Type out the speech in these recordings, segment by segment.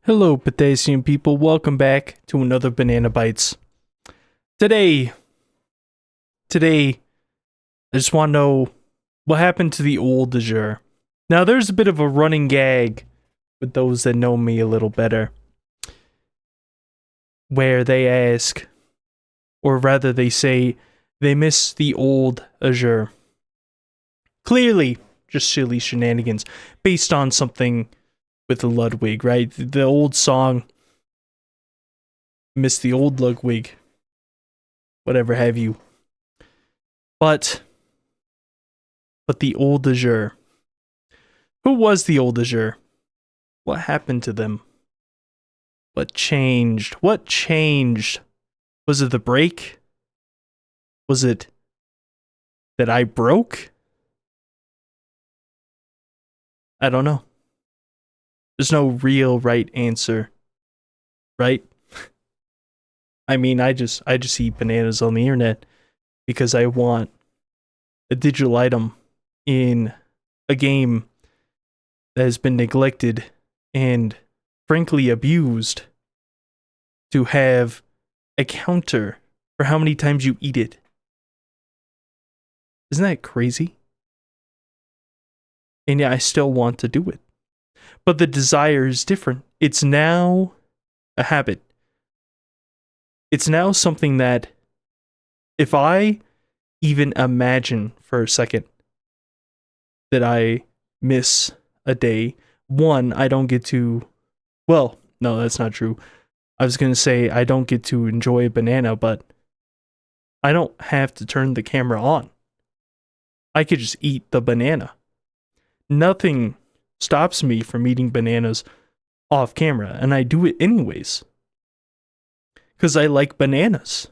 Hello, potassium people. Welcome back to another Banana Bites. Today, I just want to know what happened to the old Azure. Now, there's a bit of a running gag with those that know me a little better, where they ask, or rather they say, they miss the old Azure. Clearly, just silly shenanigans based on something with Ludwig, right? The old song, miss the old Ludwig, whatever have you. But the old Azure. Who was the old Azure? What happened to them? What changed? What changed? Was it the break? Was it that I broke? I don't know. There's no real right answer, right? I mean, I just eat bananas on the internet because I want a digital item in a game that has been neglected and frankly abused to have a counter for how many times you eat it. Isn't that crazy? And yeah, I still want to do it. But the desire is different. It's now a habit. It's now something that if I even imagine for a second that I miss a day, one, I don't get to, well, no, that's not true. I was going to say I don't get to enjoy a banana, but I don't have to turn the camera on. I could just eat the banana. Nothing stops me from eating bananas off camera, and I do it anyways. Because I like bananas.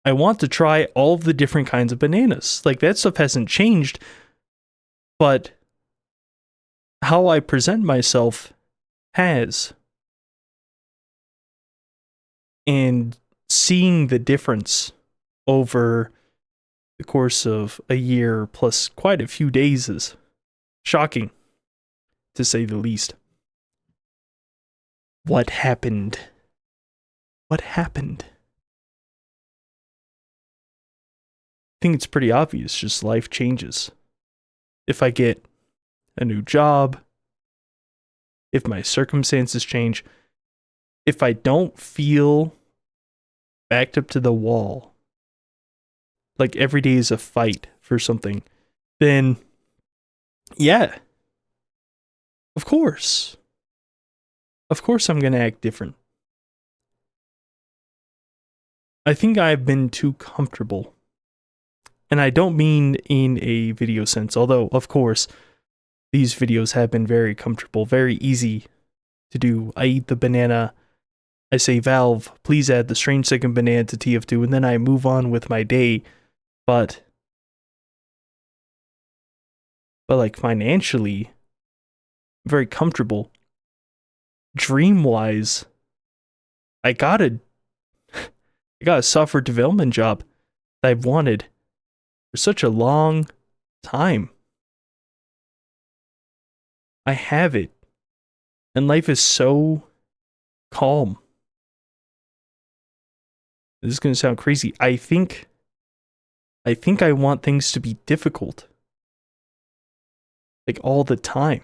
I want to try all of the different kinds of bananas. Like, that stuff hasn't changed, but how I present myself has. And seeing the difference over the course of a year plus quite a few days is shocking, to say the least. What happened? What happened? I think it's pretty obvious, just life changes. If I get a new job, if my circumstances change, if I don't feel backed up to the wall, like every day is a fight for something, then yeah, of course I'm going to act different. I think I've been too comfortable. And I don't mean in a video sense, although, of course, these videos have been very comfortable, very easy to do. I eat the banana, I say, Valve, please add the strangesecondbanana to TF2, and then I move on with my day. But like financially, I'm very comfortable. Dream-wise, I got a software development job that I've wanted for such a long time. I have it. And life is so calm. This is going to sound crazy. I think I want things to be difficult. Like all the time.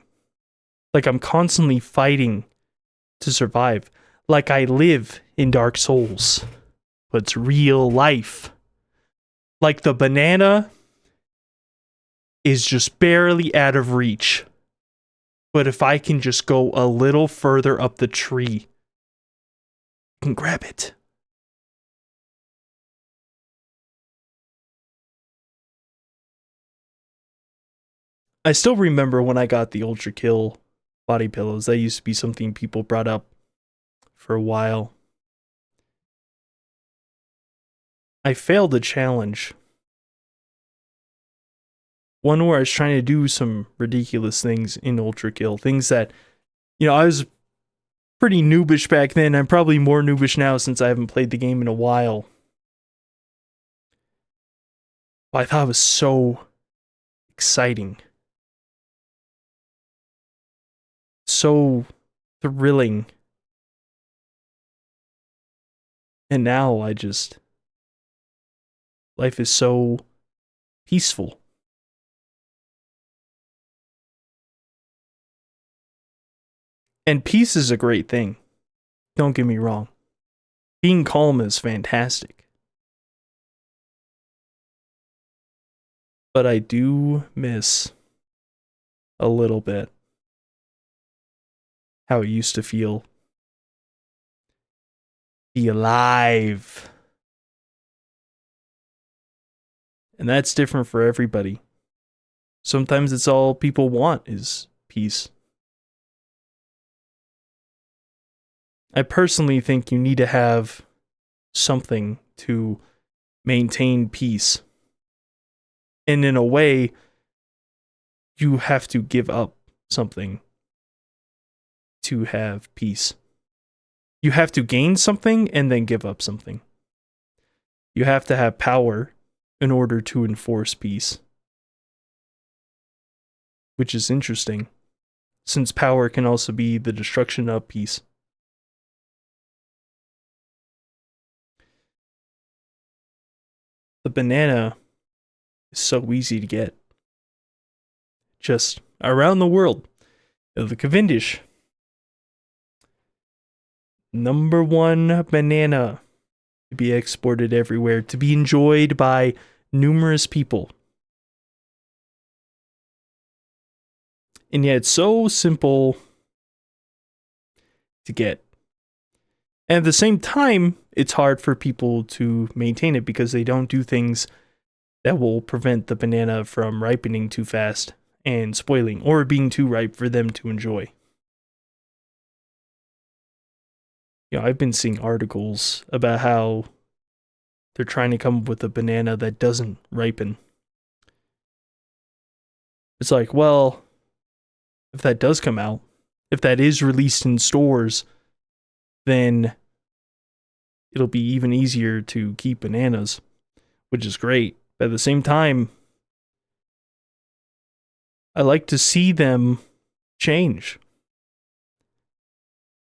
Like I'm constantly fighting to survive. Like I live in Dark Souls. But it's real life. Like the banana is just barely out of reach. But if I can just go a little further up the tree, I can grab it. I still remember when I got the Ultra Kill body pillows. That used to be something people brought up for a while. I failed a challenge. One where I was trying to do some ridiculous things in Ultra Kill. Things that, I was pretty noobish back then. I'm probably more noobish now since I haven't played the game in a while. But I thought it was so exciting. So thrilling. And now life is so peaceful. And peace is a great thing. Don't get me wrong. Being calm is fantastic. But I do miss a little bit how it used to feel. Be alive. And that's different for everybody. Sometimes it's all people want is peace. I personally think you need to have something to maintain peace. And in a way, you have to give up something to have peace. You have to gain something and then give up something. You have to have power in order to enforce peace. Which is interesting, since power can also be the destruction of peace. The banana is so easy to get. Just around the world. The Cavendish. #1 banana to be exported everywhere, to be enjoyed by numerous people. And yet it's so simple to get. And at the same time, it's hard for people to maintain it because they don't do things that will prevent the banana from ripening too fast and spoiling, or being too ripe for them to enjoy. You know, I've been seeing articles about how they're trying to come up with a banana that doesn't ripen. It's like, well, if that does come out, if that is released in stores, then it'll be even easier to keep bananas, which is great. But at the same time, I like to see them change.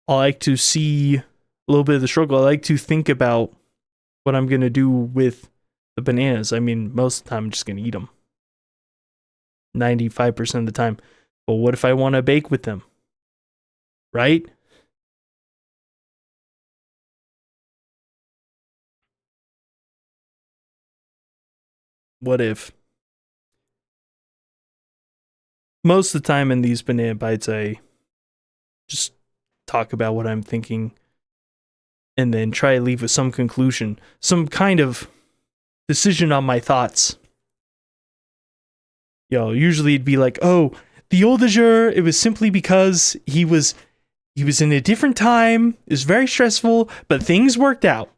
I like to see a little bit of the struggle. I like to think about what I'm going to do with the bananas. I mean, most of the time I'm just going to eat them. 95% of the time. But what if I want to bake with them? Right? What if? Most of the time in these banana bites, I just talk about what I'm thinking and then try to leave with some conclusion, some kind of decision on my thoughts. Usually it'd be like, oh, the old Azure, it was simply because he was in a different time, it was very stressful, but things worked out.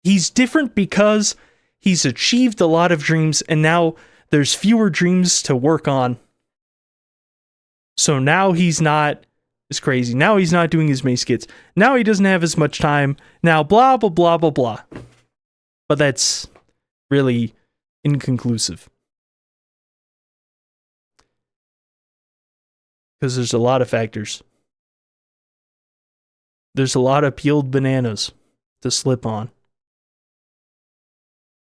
He's different because he's achieved a lot of dreams, and now there's fewer dreams to work on. So now he's not as crazy. Now he's not doing as many skits. Now he doesn't have as much time. Now blah, blah, blah, blah, blah. But that's really inconclusive. Because there's a lot of factors. There's a lot of peeled bananas to slip on.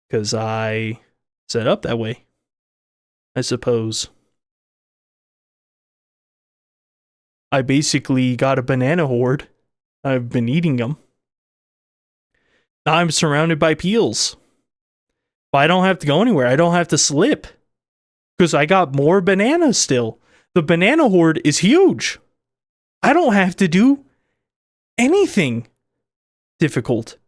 Because I set up that way, I suppose. I basically got a banana horde. I've been eating them. Now I'm surrounded by peels. But I don't have to go anywhere. I don't have to slip. Because I got more bananas still. The banana horde is huge. I don't have to do anything difficult.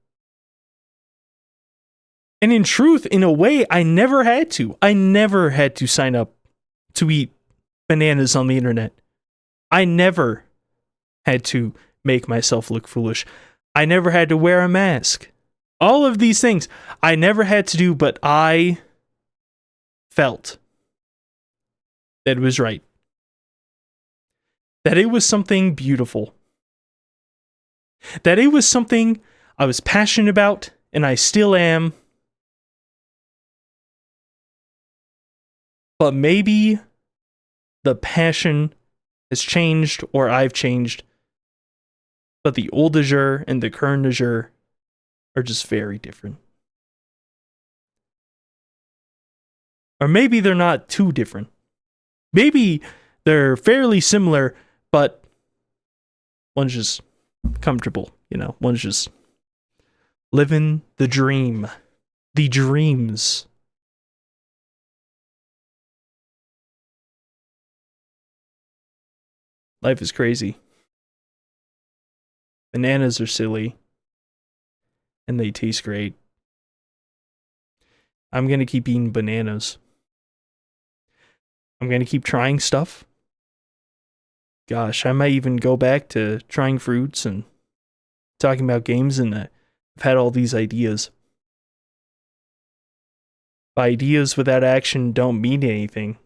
And in truth, in a way, I never had to. I never had to sign up to eat bananas on the internet. I never had to make myself look foolish. I never had to wear a mask. All of these things I never had to do, but I felt that it was right. That it was something beautiful. That it was something I was passionate about, and I still am. But maybe the passion has changed, or I've changed, But the old Azure and the current Azure are just very different. Or maybe they're not too different. Maybe they're fairly similar, but one's just comfortable, you know, one's just living the dream. The dreams. Life is crazy. Bananas are silly. And they taste great. I'm gonna keep eating bananas. I'm gonna keep trying stuff. Gosh, I might even go back to trying fruits and talking about games, and I've had all these ideas. But ideas without action don't mean anything.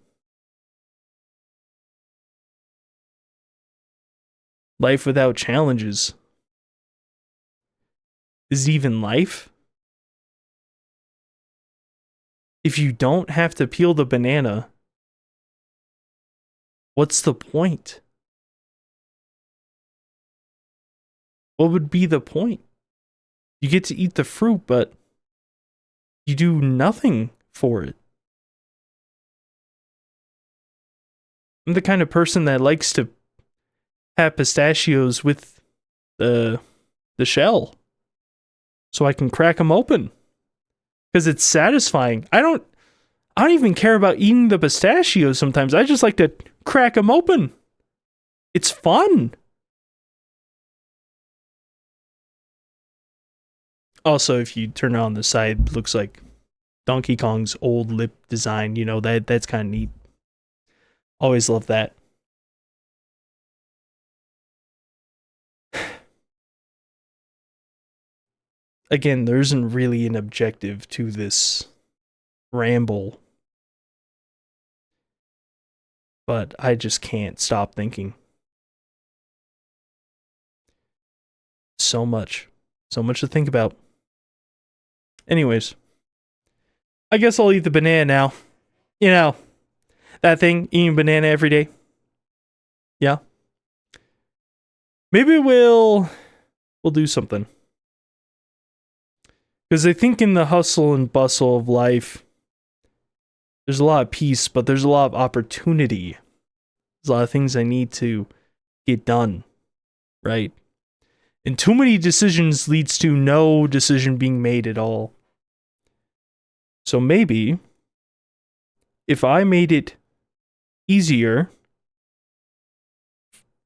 Life without challenges. Is it even life? If you don't have to peel the banana, what's the point? What would be the point? You get to eat the fruit, but you do nothing for it. I'm the kind of person that likes to have pistachios with the shell, so I can crack them open, because it's satisfying. I don't even care about eating the pistachios sometimes. I just like to crack them open. It's fun. Also, if you turn it on the side, it looks like Donkey Kong's old lip design. You know, that's kind of neat. Always love that. Again, there isn't really an objective to this ramble, but I just can't stop thinking. So much to think about. Anyways, I guess I'll eat the banana now. You know, that thing, eating banana every day. Yeah. Maybe we'll do something. Because I think in the hustle and bustle of life, there's a lot of peace, but there's a lot of opportunity. There's a lot of things I need to get done, right? And too many decisions leads to no decision being made at all. So maybe, if I made it easier,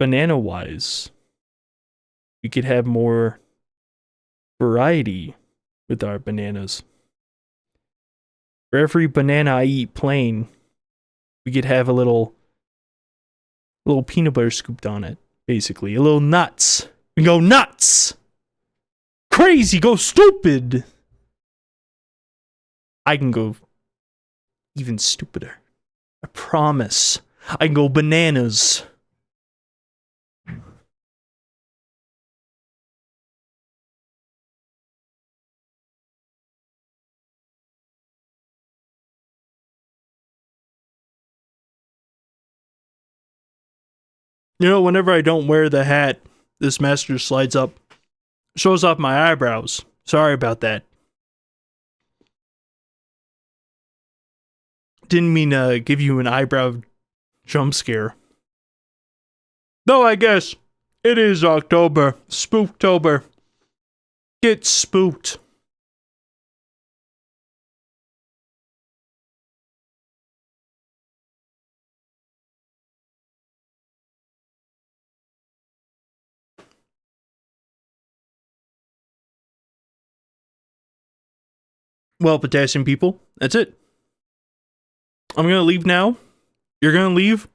banana-wise, we could have more variety with our bananas. For every banana I eat plain, we could have a little peanut butter scooped on it, basically. A little nuts. We go nuts! Crazy, go stupid! I can go even stupider. I promise. I can go bananas. You know, whenever I don't wear the hat, this master slides up. Shows off my eyebrows. Sorry about that. Didn't mean to give you an eyebrow jump scare. Though I guess it is October. Spooktober. Get spooked. Well, potassium people, that's it. I'm gonna leave now. You're gonna leave.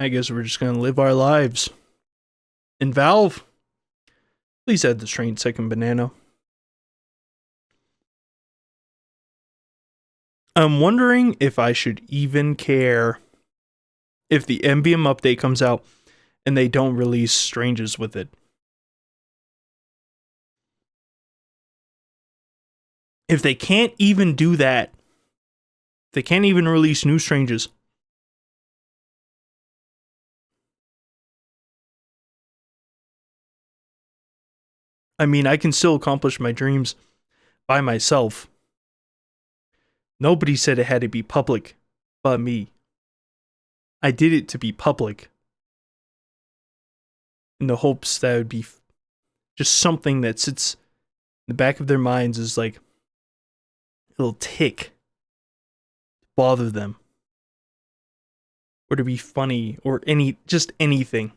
I guess we're just gonna live our lives. And Valve, please add the strangesecondbanana. I'm wondering if I should even care if the MVM update comes out and they don't release Strangers with it. If they can't even do that, they can't even release new Strangers, I mean, I can still accomplish my dreams by myself. Nobody said it had to be public but me. I did it to be public in the hopes that it would be just something that sits in the back of their minds as like a little tick to bother them, or to be funny, or just anything.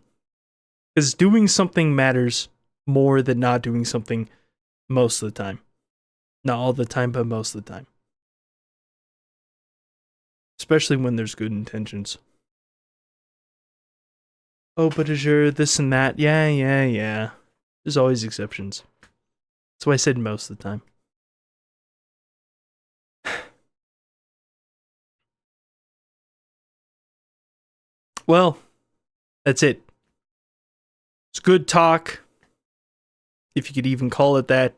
Because doing something matters more than not doing something most of the time. Not all the time, but most of the time. Especially when there's good intentions. Oh, but Azure, this and that. Yeah. There's always exceptions. That's why I said most of the time. Well, that's it. It's good talk, if you could even call it that.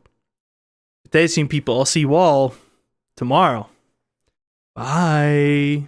Dicing people, I'll see you all tomorrow. Bye.